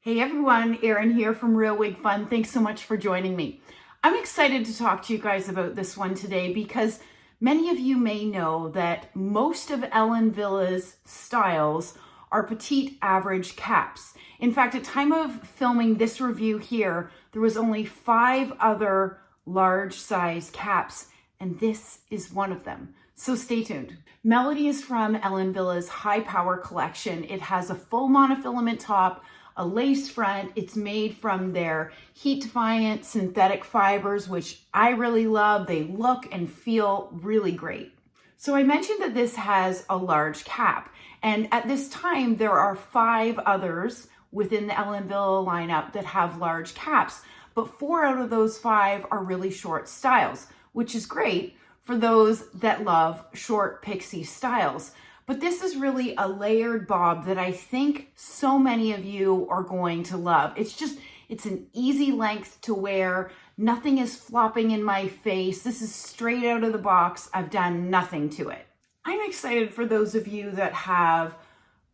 Hey everyone, Erin here from Real Wig Fun. Thanks so much for joining me. I'm excited to talk to you guys about this one today because many of you may know that most of Ellen Wille's styles are petite average caps. In fact, at time of filming this review here, there was only 5 other large size caps, and this is one of them. So stay tuned. Melody is from Ellen Wille's High Power collection. It has a full monofilament top, a lace front. It's made from their heat-defiant synthetic fibers, which I really love. They look and feel really great. So I mentioned that this has a large cap, and at this time there are 5 others within the Ellen Wille lineup that have large caps, but 4 out of those 5 are really short styles, which is great for those that love short pixie styles. But this is really a layered bob that I think so many of you are going to love. It's an easy length to wear. Nothing is flopping in my face. This is straight out of the box. I've done nothing to it. I'm excited for those of you that have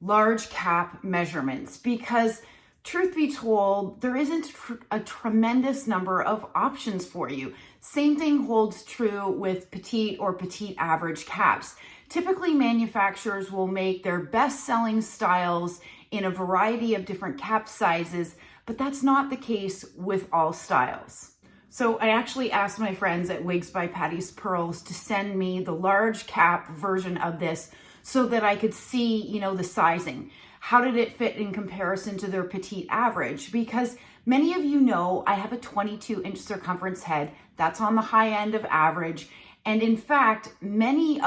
large cap measurements because truth be told, there isn't a tremendous number of options for you. Same thing holds true with petite or petite average caps. Typically, manufacturers will make their best-selling styles in a variety of different cap sizes, but that's not the case with all styles. So I actually asked my friends at Wigs by Patti's Pearls to send me the large cap version of this so that I could see, the sizing. How did it fit in comparison to their petite average? Because many of you know I have a 22-inch circumference head. That's on the high end of average. And in fact, most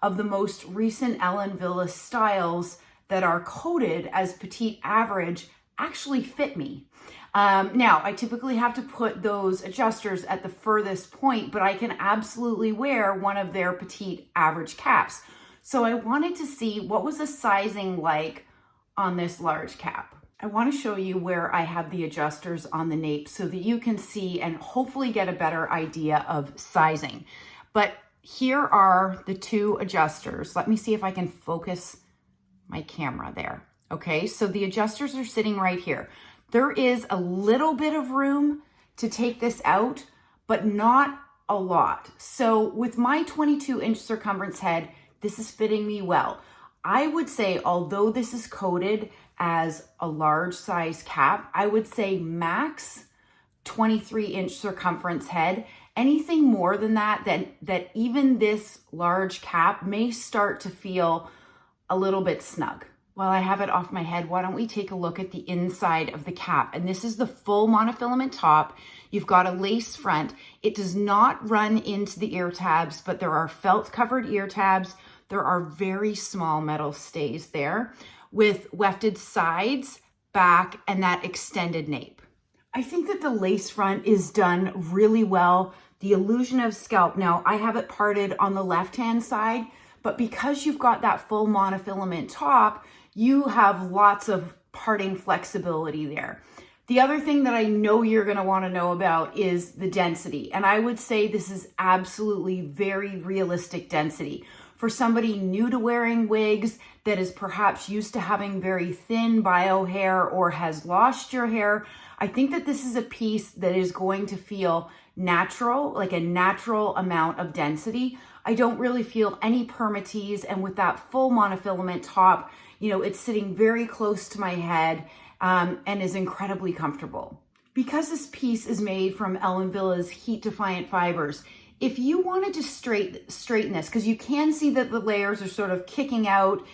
of the most recent Ellen Wille styles that are coded as petite average actually fit me. Now, I typically have to put those adjusters at the furthest point, but I can absolutely wear one of their petite average caps. So I wanted to see what was the sizing like on this large cap. I want to show you where I have the adjusters on the nape so that you can see and hopefully get a better idea of sizing. But here are the 2 adjusters. Let me see if I can focus my camera there. Okay, so the adjusters are sitting right here. There is a little bit of room to take this out, but not a lot. So with my 22-inch circumference head, this is fitting me well. I would say, although this is coded as a large size cap, I would say max 23-inch circumference head. Anything more than that even this large cap may start to feel a little bit snug. While I have it off my head, why don't we take a look at the inside of the cap? And this is the full monofilament top. You've got a lace front. It does not run into the ear tabs, but there are felt covered ear tabs. There are very small metal stays there with wefted sides, back, and that extended nape. I think that the lace front is done really well. The illusion of scalp, now I have it parted on the left-hand side, but because you've got that full monofilament top, you have lots of parting flexibility there. The other thing that I know you're going to want to know about is the density. And I would say this is absolutely very realistic density. For somebody new to wearing wigs that is perhaps used to having very thin bio hair or has lost your hair, I think that this is a piece that is going to feel natural, like a natural amount of density. I don't really feel any permatease, and with that full monofilament top, it's sitting very close to my head and is incredibly comfortable. Because this piece is made from Ellen Wille's heat-defiant fibers, if you wanted to straighten this, because you can see that the layers are sort of kicking out,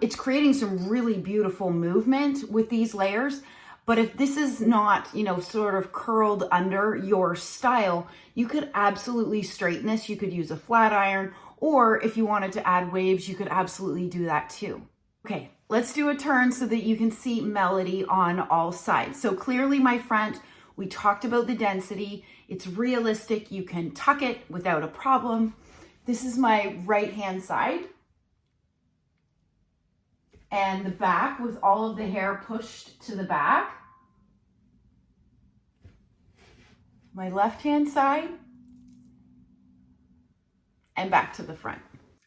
it's creating some really beautiful movement with these layers. But if this is not, sort of curled under your style, you could absolutely straighten this. You could use a flat iron, or if you wanted to add waves, you could absolutely do that too. Okay, let's do a turn so that you can see Melody on all sides. So clearly my front, we talked about the density. It's realistic. You can tuck it without a problem. This is my right-hand side. And the back with all of the hair pushed to the back. My left-hand side. And back to the front.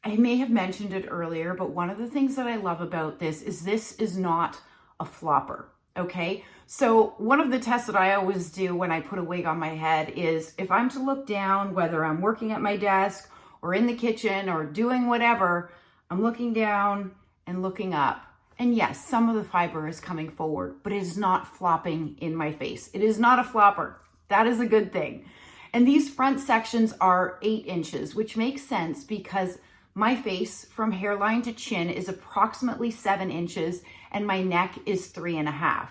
I may have mentioned it earlier, but one of the things that I love about this is not a flopper. Okay, so one of the tests that I always do when I put a wig on my head is if I'm to look down, whether I'm working at my desk or in the kitchen or doing whatever, I'm looking down and looking up. And yes, some of the fiber is coming forward, but it is not flopping in my face. It is not a flopper. That is a good thing. And these front sections are 8 inches, which makes sense because my face from hairline to chin is approximately 7 inches and my neck is 3.5.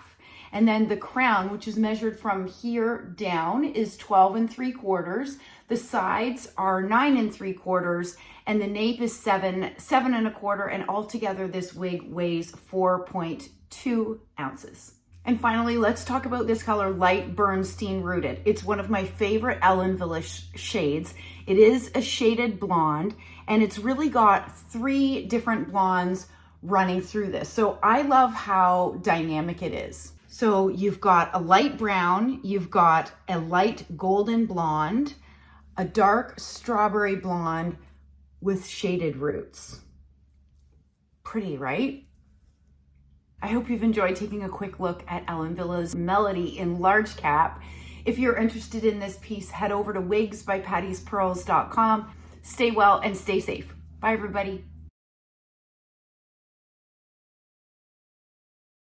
And then the crown, which is measured from here down, is 12 3/4. The sides are 9 3/4, and the nape is 7 1/4, and altogether this wig weighs 4.2 ounces. And finally, let's talk about this color, Light Bernstein Rooted. It's one of my favorite Ellen Wille shades. It is a shaded blonde, and it's really got 3 different blondes running through this. So I love how dynamic it is. So you've got a light brown, you've got a light golden blonde, a dark strawberry blonde with shaded roots. Pretty, right? I hope you've enjoyed taking a quick look at Ellen Wille's Melody in large cap. If you're interested in this piece, head over to wigsbypattiespearls.com. Stay well and stay safe. Bye, everybody.